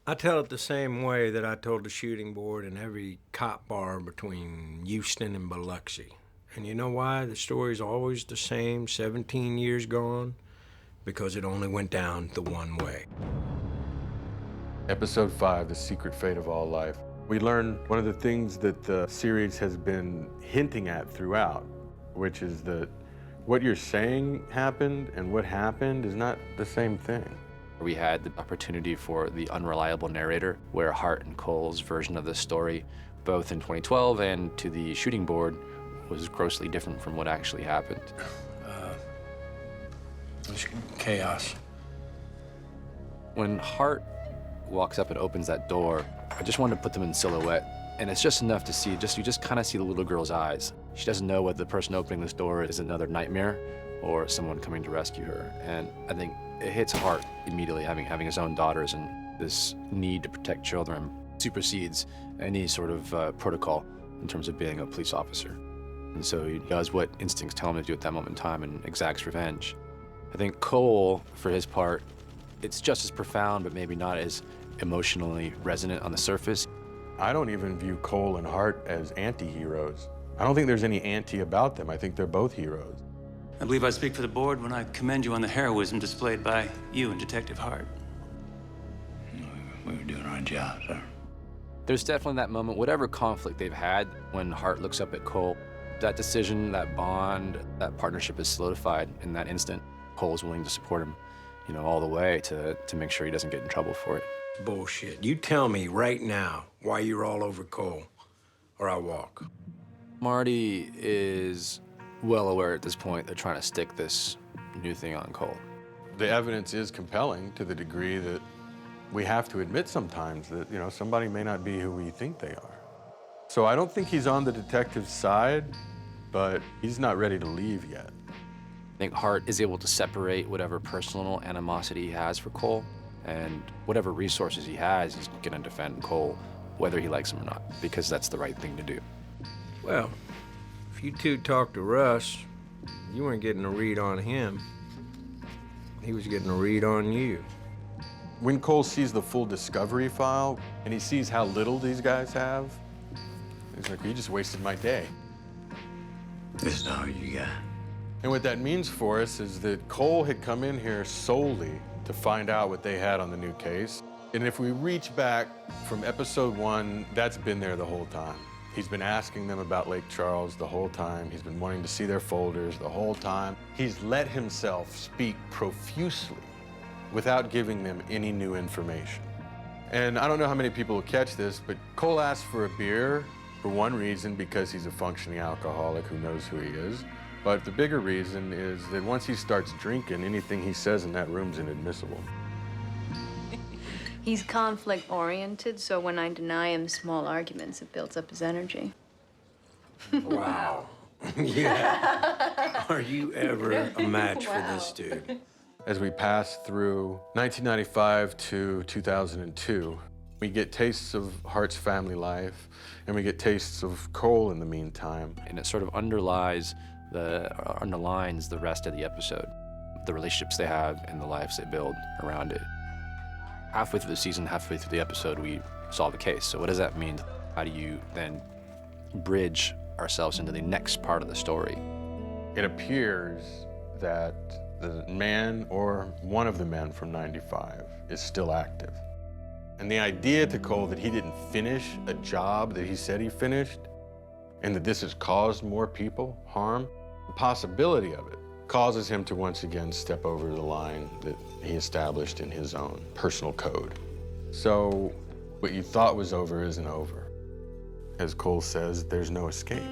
I tell it the same way that I told the shooting board in every cop bar between Houston and Biloxi. And you know why the story's always the same, 17 years gone? Because it only went down the one way. Episode 5, The Secret Fate of All Life. We learn one of the things that the series has been hinting at throughout, which is that what you're saying happened and what happened is not the same thing. We had the opportunity for the unreliable narrator, where Hart and Cole's version of the story, both in 2012 and to the shooting board, was grossly different from what actually happened. There's chaos. When Hart walks up and opens that door, I just wanted to put them in silhouette. And it's just enough to see, you just kind of see the little girl's eyes. She doesn't know whether the person opening this door is another nightmare or someone coming to rescue her. And I think it hits Hart immediately, having his own daughters, and this need to protect children supersedes any sort of protocol in terms of being a police officer. And so he does what instincts tell him to do at that moment in time and exacts revenge. I think Cole, for his part, it's just as profound, but maybe not as emotionally resonant on the surface. I don't even view Cole and Hart as anti-heroes. I don't think there's any anti about them. I think they're both heroes. I believe I speak for the board when I commend you on the heroism displayed by you and Detective Hart. We were doing our job, sir. There's definitely that moment, whatever conflict they've had, when Hart looks up at Cole, that decision, that bond, that partnership is solidified in that instant. Cole's willing to support him, all the way to make sure he doesn't get in trouble for it. Bullshit. You tell me right now why you're all over Cole, or I walk. Marty is well aware at this point they're trying to stick this new thing on Cole. The evidence is compelling to the degree that we have to admit sometimes that, somebody may not be who we think they are. So I don't think he's on the detective's side, but he's not ready to leave yet. I think Hart is able to separate whatever personal animosity he has for Cole, and whatever resources he has, he's gonna defend Cole, whether he likes him or not, because that's the right thing to do. Well, if you two talked to Russ, you weren't getting a read on him. He was getting a read on you. When Cole sees the full discovery file and he sees how little these guys have, he's like, you just wasted my day. This is all you got. And what that means for us is that Cole had come in here solely to find out what they had on the new case. And if we reach back from episode 1, that's been there the whole time. He's been asking them about Lake Charles the whole time. He's been wanting to see their folders the whole time. He's let himself speak profusely without giving them any new information. And I don't know how many people will catch this, but Cole asked for a beer for one reason, because he's a functioning alcoholic who knows who he is. But the bigger reason is that once he starts drinking, anything he says in that room's inadmissible. He's conflict-oriented, so when I deny him small arguments, it builds up his energy. Wow. Yeah. Are you ever a match for this dude? As we pass through 1995 to 2002, we get tastes of Hart's family life, and we get tastes of Cole in the meantime. And it sort of underlines the rest of the episode, the relationships they have and the lives they build around it. Halfway through the season, halfway through the episode, we solve a case. So what does that mean? How do you then bridge ourselves into the next part of the story? It appears that the man, or one of the men from 95, is still active. And the idea to Cole that he didn't finish a job that he said he finished, and that this has caused more people harm, the possibility of it causes him to once again step over the line that he established in his own personal code. So what you thought was over isn't over. As Cole says, there's no escape.